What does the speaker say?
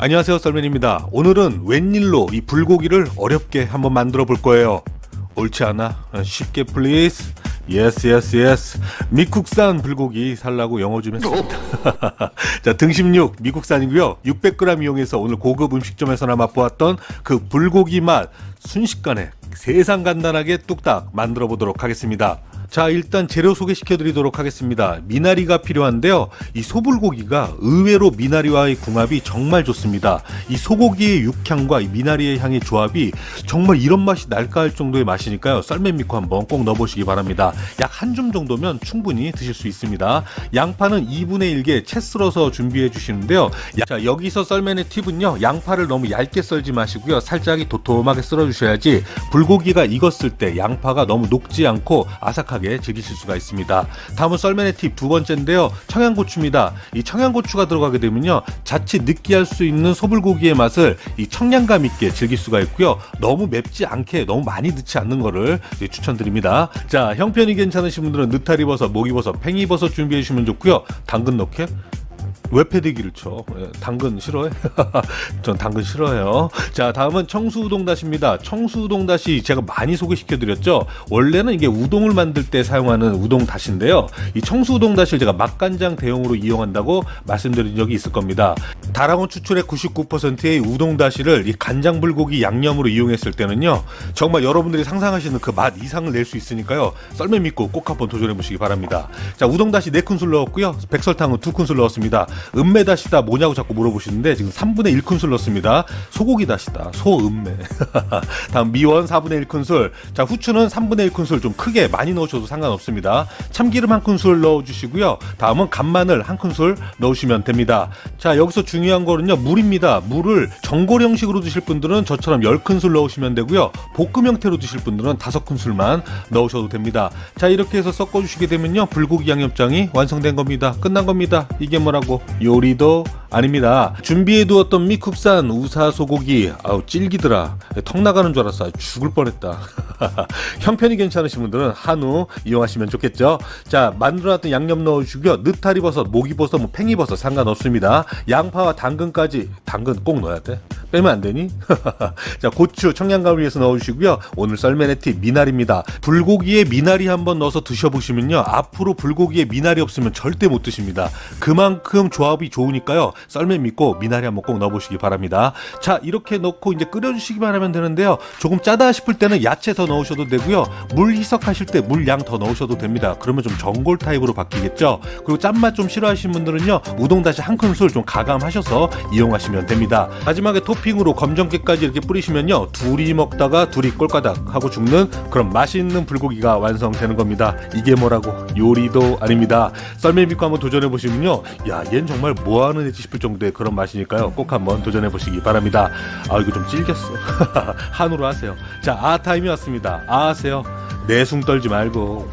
안녕하세요, 썰맨입니다. 오늘은 웬일로 이 불고기를 어렵게 한번 만들어 볼 거예요. 옳지 않아? 쉽게 플리즈. 예스. 미국산 불고기 살라고 영어 좀 했습니다. 자, 등심육 미국산이고요. 600g 이용해서 오늘 고급 음식점에서나 맛보았던 그 불고기 맛 순식간에 세상 간단하게 뚝딱 만들어 보도록 하겠습니다. 자, 일단 재료 소개시켜 드리도록 하겠습니다. 미나리가 필요한데요. 이 소불고기가 의외로 미나리와의 궁합이 정말 좋습니다. 이 소고기의 육향과 이 미나리의 향의 조합이 정말 이런 맛이 날까 할 정도의 맛이니까요. 썰맨 믿고 한번 꼭 넣어보시기 바랍니다. 약 한 줌 정도면 충분히 드실 수 있습니다. 양파는 2분의 1개 채 썰어서 준비해 주시는데요. 자, 여기서 썰맨의 팁은요. 양파를 너무 얇게 썰지 마시고요. 살짝이 도톰하게 썰어 주셔야지 불고기가 익었을 때 양파가 너무 녹지 않고 아삭하게 즐기실 수가 있습니다. 다음은 썰맨의 팁 두 번째인데요. 청양고추입니다. 이 청양고추가 들어가게 되면요. 자칫 느끼할 수 있는 소불고기의 맛을 이 청량감 있게 즐길 수가 있고요. 너무 맵지 않게 너무 많이 넣지 않는 거를 추천드립니다. 자, 형편이 괜찮으신 분들은 느타리버섯, 목이버섯, 팽이버섯 준비해 주시면 좋고요. 당근 넣게? 왜 패대기를 쳐? 당근 싫어해? 전 당근 싫어해요. 자, 다음은 청수우동다시입니다. 청수우동다시 제가 많이 소개시켜드렸죠. 원래는 이게 우동을 만들 때 사용하는 우동다시인데요. 이 청수우동다시를 제가 맛간장 대용으로 이용한다고 말씀드린 적이 있을 겁니다. 다랑어 추출의 99%의 우동다시를 이 간장불고기 양념으로 이용했을 때는요. 정말 여러분들이 상상하시는 그 맛 이상을 낼 수 있으니까요. 썰맨 믿고 꼭 한번 도전해보시기 바랍니다. 자, 우동다시 4큰술 넣었고요. 백설탕은 2큰술 넣었습니다. 은매다시다 뭐냐고 자꾸 물어보시는데 지금 3분의 1큰술 넣습니다. 소고기다시다. 소은매. 다음 미원 4분의 1큰술. 자, 후추는 3분의 1큰술 좀 크게 많이 넣으셔도 상관없습니다. 참기름 1큰술 넣어주시고요. 다음은 간마늘 1큰술 넣으시면 됩니다. 자, 여기서 중요한 거는요. 물입니다. 물을 전골 형식으로 드실 분들은 저처럼 10큰술 넣으시면 되고요. 볶음 형태로 드실 분들은 5큰술만 넣으셔도 됩니다. 자, 이렇게 해서 섞어주시게 되면요. 불고기 양념장이 완성된 겁니다. 끝난 겁니다. 이게 뭐라고? 요리도 아닙니다. 준비해두었던 미국산 우사 소고기, 아우 질기더라. 턱 나가는 줄 알았어. 죽을 뻔했다. 형편이 괜찮으신 분들은 한우 이용하시면 좋겠죠. 자, 만들어놨던 양념 넣어주시고요. 느타리버섯, 목이버섯, 팽이버섯 상관없습니다. 양파와 당근까지. 당근 꼭 넣어야 돼? 빼면 안 되니? 자, 고추, 청양감을 위해서 넣어주시고요. 오늘 썰맨의 팁 미나리입니다. 불고기에 미나리 한번 넣어서 드셔보시면요. 앞으로 불고기에 미나리 없으면 절대 못 드십니다. 그만큼 조합이 좋으니까요. 썰맨 믿고 미나리 한번 꼭 넣어보시기 바랍니다. 자, 이렇게 넣고 이제 끓여주시기만 하면 되는데요. 조금 짜다 싶을 때는 야채 더 넣으셔도 되고요. 물 희석하실 때 물 양 더 넣으셔도 됩니다. 그러면 좀 전골 타입으로 바뀌겠죠. 그리고 짠맛 좀 싫어하시는 분들은요. 우동다시 1큰술 좀 가감하셔서 이용하시면 됩니다. 마지막에 토핑으로 검정깨까지 이렇게 뿌리시면요. 둘이 먹다가 둘이 꼴까닥 하고 죽는 그런 맛있는 불고기가 완성되는 겁니다. 이게 뭐라고? 요리도 아닙니다. 썰맨 믿고 한번 도전해보시면요. 야, 얜 정말 뭐하는 애지 싶을 정도의 그런 맛이니까요. 꼭 한번 도전해보시기 바랍니다. 아, 이거 좀 질겼어. 한우로 하세요. 자, 타임이 왔습니다. 하세요. 내숭 떨지 말고.